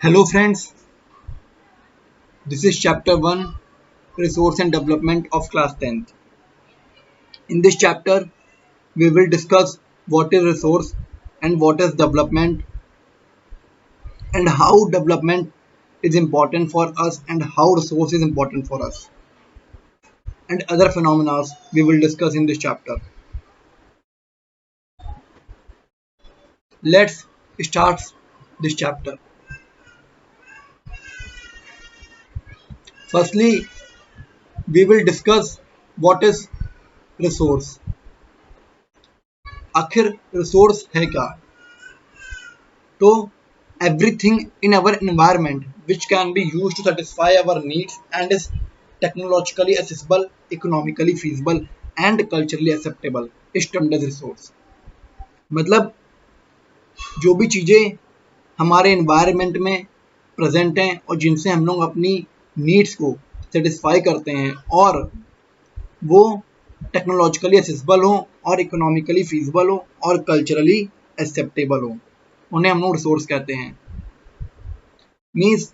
Hello friends, this is chapter 1 Resource and Development of class 10th. In this chapter, we will discuss what is resource and what is development and how development is important for us and how resource is important for us and other phenomena we will discuss in this chapter. Let's start this chapter. Firstly, we will discuss what is resource. आखिर resource है क्या? तो everything in our environment which can be used to satisfy our needs and is technologically accessible, economically feasible and culturally acceptable is termed as resource. मतलब जो भी चीज़ें हमारे environment में present हैं और जिनसे हम लोग अपनी needs को satisfy करते हैं और वो technologically accessible हो और economically feasible हो और culturally acceptable हो, उन्हें हम लोग रिसोर्स कहते हैं. मीन्स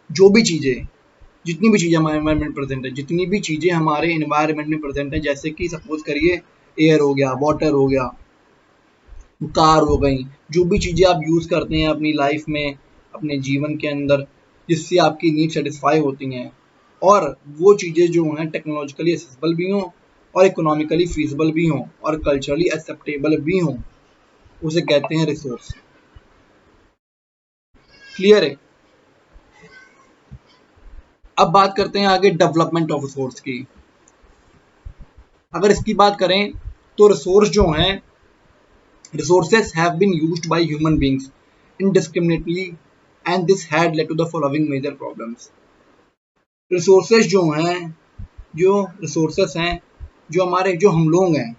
जो भी चीज़ें जितनी भी चीज़ें हमारे एनवायरनमेंट प्रेजेंट है, जितनी भी चीज़ें हमारे एनवायरनमेंट में प्रेजेंट है, जैसे कि सपोज करिए एयर हो गया, वाटर हो गया, कार हो गई, जो भी चीज़ें आप यूज़ करते हैं अपनी लाइफ में, अपने जीवन के अंदर, जिससे आपकी नीड सेटिस्फाई होती हैं और वो चीज़ें जो हैं टेक्नोलॉजिकली एक्सेसिबल भी हों और इकोनॉमिकली फीसिबल भी हों और कल्चरली एक्सेप्टेबल भी हों, उसे कहते हैं रिसोर्स. क्लियर है? अब बात करते हैं आगे डेवलपमेंट ऑफ रिसोर्स की. अगर इसकी बात करें तो रिसोर्स जो हैं, resources have been used by human beings indiscriminately and this had led to the following major problems. resources जो हैं, जो हमारे जो हम लोग हैं,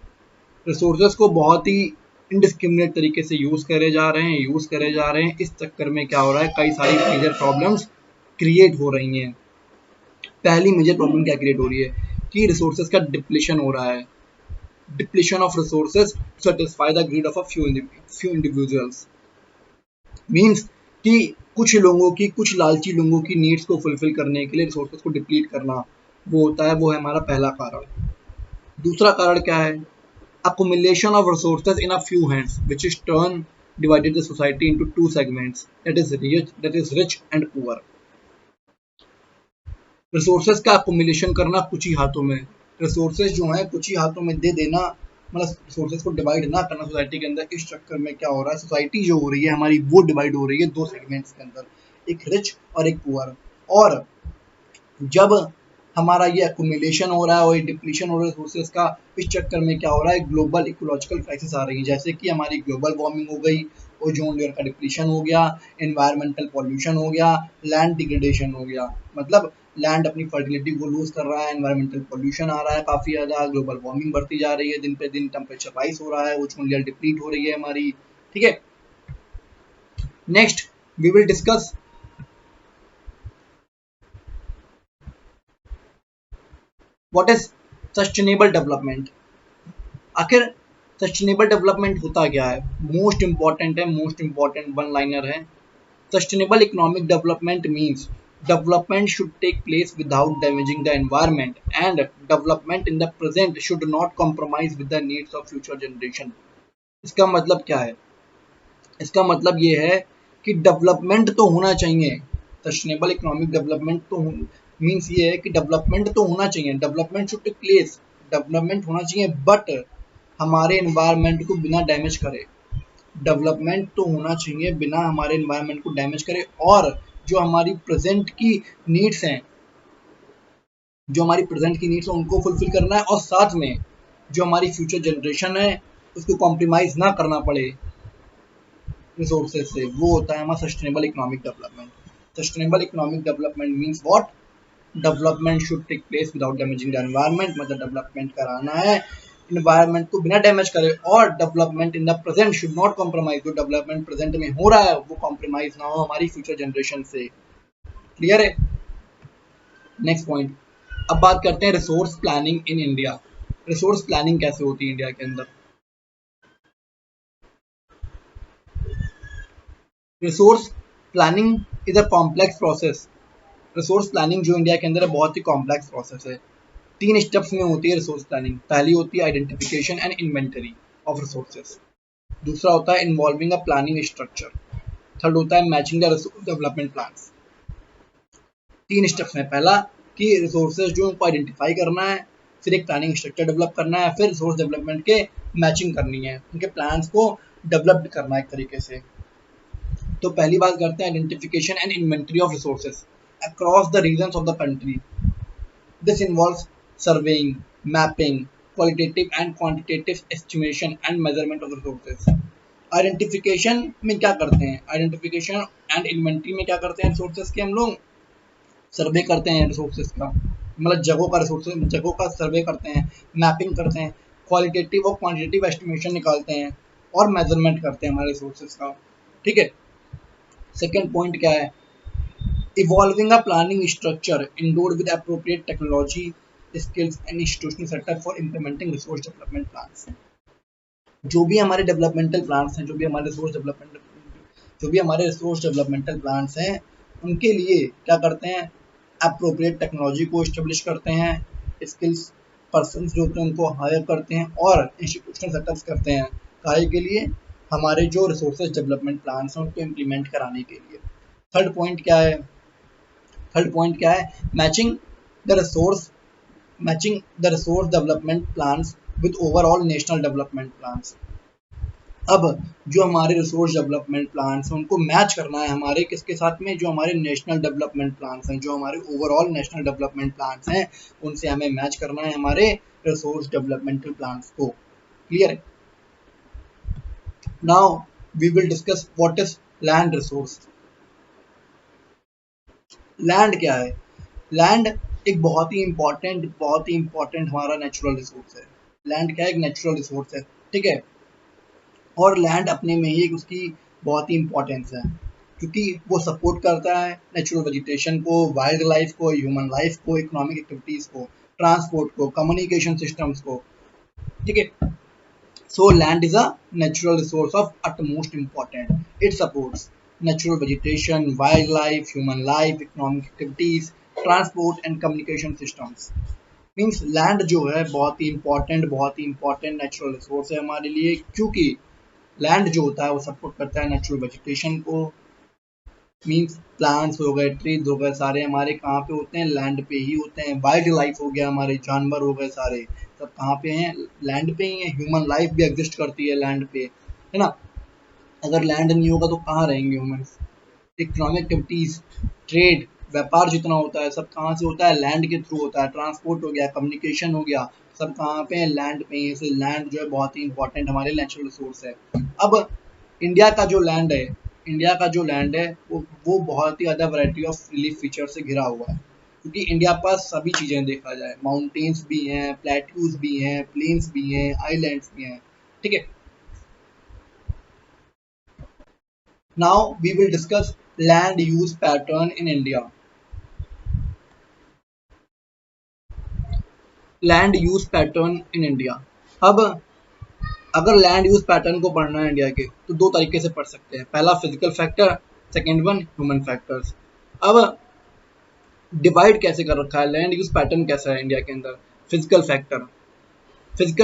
resources को बहुत ही indiscriminate तरीके से यूज़ करे जा रहे हैं. इस चक्कर में क्या हो रहा है, कई सारी मेजर प्रॉब्लम्स क्रिएट हो रही हैं. पहली मेजर प्रॉब्लम क्या क्रिएट हो रही है कि रिसोर्सेज का डिप्लीशन हो रहा है. Depletion of resources to satisfy the greed of a few individuals. Means कि कुछ लालची लोगों की नीड्स को फुलफिल करने के लिए रिसोर्सेज को डिप्लीट करना, वो है हमारा पहला कारण. दूसरा कारण क्या है? accumulation of resources in a few hands which is turn divided the society into two segments, that is rich and poor. Resources का अकोमिलेशन करना कुछ ही हाथों में, रिसोर्सेज जो है कुछ ही हाथों में दे देना, मतलब रिसोर्सेज को डिवाइड ना करना सोसाइटी के अंदर. इस चक्कर में क्या हो रहा है, सोसाइटी जो हो रही है हमारी वो डिवाइड हो रही है दो सेगमेंट्स के अंदर, एक रिच और एक पुअर. और जब हमारा ये अकोमिलेशन हो रहा है और ये डिप्लीशन हो रहा है रिसोर्सेज का, इस चक्कर में क्या हो रहा है, ग्लोबल इकोलॉजिकल क्राइसिस आ रही है, जैसे कि हमारी ग्लोबल वार्मिंग हो गई, ओजोन लेयर का डिप्लीशन हो गया, एनवायरमेंटल पॉल्यूशन हो गया, लैंड डिग्रेडेशन हो गया. मतलब लैंड अपनी फर्टिलिटी को लूज कर रहा है, एनवायरमेंटल पॉल्यूशन आ रहा है काफ़ी ज़्यादा, ग्लोबल वार्मिंग बढ़ती जा रही है, दिन पे दिन टेम्परेचर राइज हो रहा है, ओजोन लेयर डिप्लीट हो रही है हमारी. ठीक है. Next we will discuss what is sustainable development. आखिर सस्टेनेबल डेवलपमेंट होता क्या है? मोस्ट इंपॉर्टेंट वन लाइनर है. Sustainable economic development means development should take place without damaging the environment and development in the present should not compromise with the needs of future generation. इसका मतलब क्या है? इसका मतलब ये है कि डेवलपमेंट तो होना चाहिए, सस्टेनेबल इकोनॉमिक डेवलपमेंट तो मीन्स ये है कि डेवलपमेंट तो होना चाहिए, development should take place, development होना चाहिए बट हमारे एनवायरनमेंट को बिना डैमेज करे. डेवलपमेंट तो होना चाहिए बिना हमारे एनवायरनमेंट को डैमेज करे और जो हमारी प्रेजेंट की नीड्स हैं, उनको फुलफिल करना है और साथ में जो हमारी फ्यूचर जनरेशन है उसको कॉम्प्रोमाइज ना करना पड़े रिसोर्सेज से. वो होता है हमारा sustainable economic development. Sustainable economic development means what? Development should take place without damaging the environment. मतलब डेवलपमेंट कराना है एनवायरनमेंट को बिना डैमेज करे और development in the present should not compromise. जो डेवलपमेंट प्रेजेंट में हो रहा है वो कॉम्प्रोमाइज ना हो हमारी फ्यूचर जनरेशन से. क्लियर है? Next point. अब बात करते हैं resource planning in India. Resource planning कैसे होती है इंडिया के अंदर? Resource planning is a complex process. Resource planning जो इंडिया के अंदर है बहुत ही कॉम्प्लेक्स प्रोसेस है। 3 स्टेप्स में होती है रिसोर्स प्लानिंग। पहली होती है identification and inventory of resources. दूसरा होता है involving a planning structure. Third होता है matching the resource development plans. 3 steps में, पहला कि रिसोर्सेज जो उनको आइडेंटिफाई करना है, फिर एक प्लानिंग स्ट्रक्चर डेवलप करना है, फिर रिसोर्स डेवलपमेंट के मैचिंग करनी है, उनके प्लान्स को डेवलप करना है एक तरीके से। तो पहली बात करते हैं identification and inventory of resources across the regions of the country. This involves surveying, mapping, qualitative and quantitative estimation and measurement of resources. Identification में क्या करते हैं, आइडेंटिफिकेशन एंड इन्वेंटरी में क्या करते हैं रिसोर्सेज के हम लोग सर्वे करते हैं रिसोर्सेज का, मतलब जगहों का सर्वे करते हैं, मैपिंग करते हैं, क्वालिटेटिव और क्वांटिटेटिव एस्टिमेशन निकालते हैं और मेजरमेंट करते हैं हमारे रिसोर्सेज का। ठीक है। सेकेंड पॉइंट क्या है, evolving a planning structure endured with appropriate technology skills and institutional setup for implementing resource development plans. जो भी हमारे डेवलपमेंटल प्लान्स हैं, जो भी हमारे रिसोर्स डेवलपमेंटल प्लान्स हैं, उनके लिए क्या करते हैं, अप्रोप्रिएट टेक्नोलॉजी को इस्टेब्लिश करते हैं, स्किल्स पर्सन्स जो होते हैं उनको हायर करते हैं और इंस्टीट्यूशनल सेटअप्स करते हैं काहे के लिए, हमारे जो रिसोर्सेज डेवलपमेंट प्लान्स हैं उनको इम्प्लीमेंट कराने के लिए। थर्ड पॉइंट क्या है, matching the resource development plans with overall national development plans. अब जो हमारे रिसोर्स डेवलपमेंट प्लान्स हैं उनको मैच करना है हमारे किसके साथ में, जो हमारे नेशनल डेवलपमेंट प्लान्स हैं, जो हमारे ओवरऑल नेशनल डेवलपमेंट प्लान्स हैं उनसे हमें मैच करना है हमारे रिसोर्स डेवलपमेंटल प्लान्स को। क्लियर है। Now we will discuss what is land resource. Land क्या है, लैंड एक बहुत ही इंपॉर्टेंट हमारा नेचुरल रिसोर्स है। लैंड क्या है, एक नेचुरल रिसोर्स है। ठीक है। और लैंड अपने में ही एक उसकी बहुत ही इंपॉर्टेंस है क्योंकि वो सपोर्ट करता है नेचुरल वेजिटेशन को, वाइल्ड लाइफ को, ह्यूमन लाइफ को, इकोनॉमिक एक्टिविटीज को, ट्रांसपोर्ट को, कम्युनिकेशन सिस्टम्स को। ठीक है। So land is a natural resource of utmost important। It supports natural vegetation, wild life, human life, economic activities, transport and communication systems. Means land जो है बहुत ही इंपॉर्टेंट नेचुरल रिसोर्स है हमारे लिए, क्योंकि लैंड जो होता है वो सपोर्ट करता है नेचुरल वेजिटेशन को। मीन्स प्लांट्स हो गए, ट्रीज हो गए, सारे हमारे कहाँ पे होते हैं, लैंड पे ही होते हैं। वाइल्ड लाइफ हो गया, हमारे जानवर हो गए, सारे सब कहाँ पे हैं, लैंड पे ही है। ह्यूमन लाइफ भी एग्जिस्ट करती है लैंड पे, है ना। अगर लैंड नहीं होगा तो कहाँ रहेंगे ह्यूमंस। इकोनॉमिक एक्टिविटीज, ट्रेड, व्यापार जितना होता है सब कहाँ से होता है, लैंड के थ्रू होता है। ट्रांसपोर्ट हो गया, कम्युनिकेशन हो गया, सब कहाँ पे है, लैंड पे ही। इसलिए लैंड जो है बहुत ही इंपॉर्टेंट हमारे नेचुरल रिसोर्स है। अब इंडिया का जो लैंड है, वो बहुत ही ज़्यादा वैरायटी ऑफ रिलीफ फीचर से घिरा हुआ है, क्योंकि इंडिया पास सभी चीज़ें देखा जाए, माउंटेन्स भी हैं, प्लेट्यूज भी हैं, प्लेन्स भी हैं, आइलैंड्स भी हैं। ठीक है। Now we will discuss land use pattern in India. Land use pattern in India. अब अगर लैंड यूज पैटर्न को पढ़ना है इंडिया के, तो दो तरीके से पढ़ सकते हैं। पहला physical factor, second one human factors. अब डिवाइड कैसे कर रखा है, लैंड यूज पैटर्न कैसा है इंडिया के अंदर। फिजिकल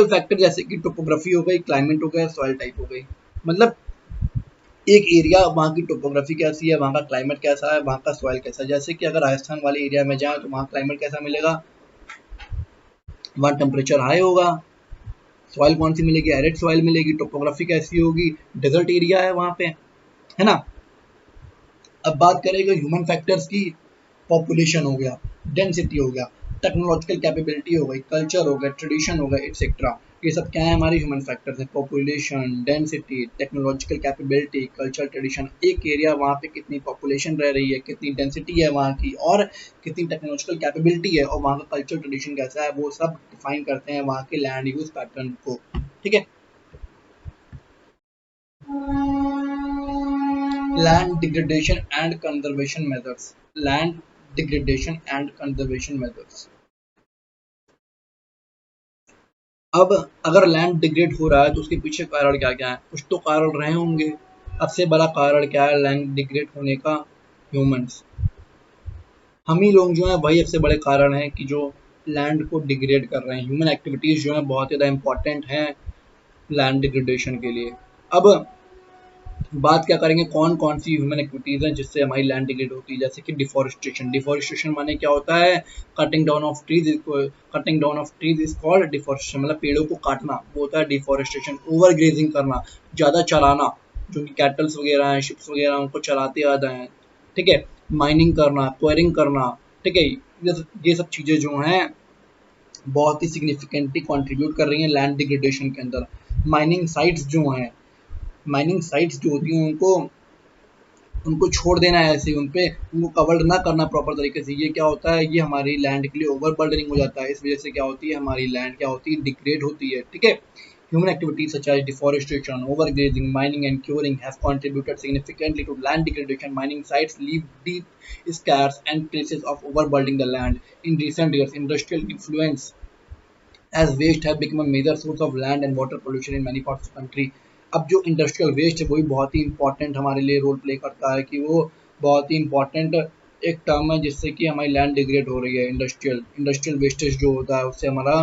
फैक्टर जैसे कि टोपोग्राफी हो गई, क्लाइमेट हो गया, सॉइल टाइप हो गई। मतलब एक एरिया, वहाँ की टोपोग्राफी कैसी है, वहाँ का क्लाइमेट कैसा है, वहाँ का सॉइल कैसा है। जैसे कि अगर राजस्थान वाले एरिया में जाए तो वहाँ क्लाइमेट कैसा मिलेगा, वहाँ टेम्परेचर हाई होगा। सॉइल कौन सी मिलेगी, एरिड सॉइल मिलेगी। टोपोग्राफी कैसी होगी, डेजर्ट एरिया है वहाँ पे, है ना। अब बात करेंगे ह्यूमन फैक्टर्स की। पॉपुलेशन हो गया, डेंसिटी हो गया, टेक्नोलॉजिकल कैपेबिलिटी हो गई, कल्चर हो गया, ट्रेडिशन हो गया, एटसेट्रा। ये सब क्या है, हमारे ह्यूमन फैक्टर्स हैं। Population, density, technological capability, culture, tradition. एक एरिया, वहाँ पे कितनी पॉपुलेशन रह रही है, कितनी डेंसिटी है वहाँ की, और कितनी टेक्नोलॉजिकल कैपेबिलिटी है, और वहाँ का कल्चर ट्रेडिशन कैसा है, वो सब डिफाइन करते हैं वहाँ के लैंड यूज पैटर्न को। ठीक है। Land degradation and conservation methods. Land degradation and conservation methods. अब अगर लैंड डिग्रेड हो रहा है तो उसके पीछे कारण क्या क्या है, कुछ तो कारण रहे होंगे। सबसे बड़ा कारण क्या है लैंड डिग्रेड होने का? ह्यूमंस। हम ही लोग जो है वही सबसे बड़े कारण हैं कि जो लैंड को डिग्रेड कर रहे हैं। ह्यूमन एक्टिविटीज जो है बहुत ज़्यादा इंपॉर्टेंट हैं लैंड डिग्रेडेशन के लिए। अब बात क्या करेंगे कौन कौन सी ह्यूमन एक्टिविटीज हैं जिससे हमारी लैंड डिग्रेड होती है, जैसे कि डिफॉरेस्टेशन। डिफॉरेस्टेशन माने क्या होता है? Cutting down of trees. Cutting down of trees is called deforestation, मतलब पेड़ों को काटना वो होता है डिफॉरेस्टेशन। ओवर ग्रेजिंग करना, ज़्यादा चराना, जो कि कैटल्स वगैरह हैं, शिप्स वगैरह उनको चलाते ज़्यादा हैं, ठीक है। माइनिंग करना, क्वेरिंग करना, ठीक है। ये सब चीज़ें जो हैं बहुत ही सिग्निफिकेंटली कंट्रीब्यूट कर रही हैं लैंड डिग्रेडेशन के अंदर। माइनिंग साइट्स जो हैं, माइनिंग साइट्स जो होती हैं उनको उनको छोड़ देना है ऐसे ही, उनको कवर ना करना प्रॉपर तरीके से, ये क्या होता है, ये हमारी लैंड के लिए ओवर बर्डनिंग हो जाता है। इस वजह से क्या होती है हमारी लैंड क्या होती है, डिग्रेड होती है, ठीक है। Human activities such as deforestation, overgrazing, mining, and curing have contributed significantly to land degradation. Mining sites leave deep scars and traces of overburdening the land. In recent years, industrial influence as waste have become a major source of land and water pollution in many parts of the country. अब जो industrial waste है वही बहुत ही important हमारे लिए role play करता है कि वो बहुत ही इंपॉर्टेंट एक टर्म है जिससे कि हमारी लैंड डिग्रेड हो रही है। इंडस्ट्रियल वेस्टेज जो होता है उससे हमारा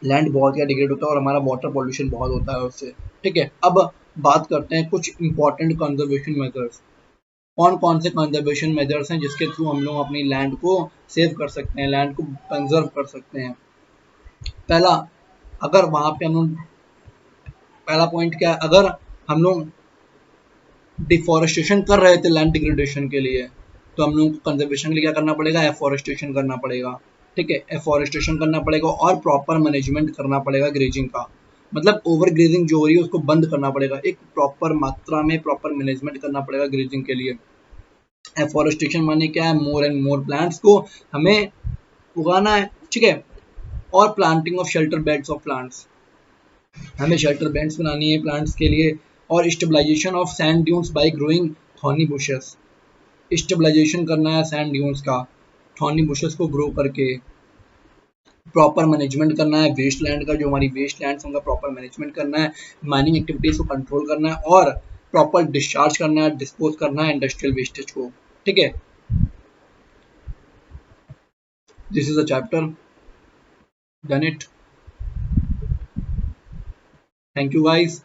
लैंड बहुत ज़्यादा डिग्रेड होता है और हमारा वाटर पॉल्यूशन बहुत होता है उससे, ठीक है। अब बात करते हैं कुछ इंपॉर्टेंट कंजर्वेशन मेजर्स। कौन कौन से कंजर्वेशन मेजर्स हैं जिसके थ्रू हम लोग अपनी लैंड को सेव कर सकते हैं, लैंड को कंजर्व कर सकते हैं? पहला, अगर वहां पे हम लोग, पहला पॉइंट क्या है, अगर हम लोग डिफॉरेस्टेशन कर रहे थे लैंड डिग्रेडेशन के लिए तो हम लोग को कंजर्वेशन के लिए क्या करना पड़ेगा, एफॉरेस्टेशन करना पड़ेगा, ठीक है। एफॉरेस्टेशन करना पड़ेगा और प्रॉपर मैनेजमेंट करना पड़ेगा ग्रेजिंग का, मतलब ओवर ग्रेजिंग जो हो रही है उसको बंद करना पड़ेगा, एक प्रॉपर मात्रा में प्रॉपर मैनेजमेंट करना पड़ेगा ग्रेजिंग के लिए। एफॉरेस्टेशन माने क्या है, मोर एंड मोर प्लांट्स को हमें उगाना है, ठीक है। और planting of shelter beds of plants, हमें शेल्टर बैंड्स बनानी है प्लांट्स के लिए। और stabilization of sand dunes by growing thorny bushes, stabilization करना है सैंड ड्यून्स का थॉर्नी बुशेस को ग्रो करके। प्रॉपर मैनेजमेंट करना है वेस्ट लैंड का, जो हमारी वेस्ट लैंड उनका प्रॉपर मैनेजमेंट करना है, माइनिंग एक्टिविटीज को कंट्रोल करना है और प्रॉपर डिस्चार्ज करना है, डिस्पोज करना है इंडस्ट्रियल वेस्टेज को, ठीक है। This is a chapter, done it. Thank you guys.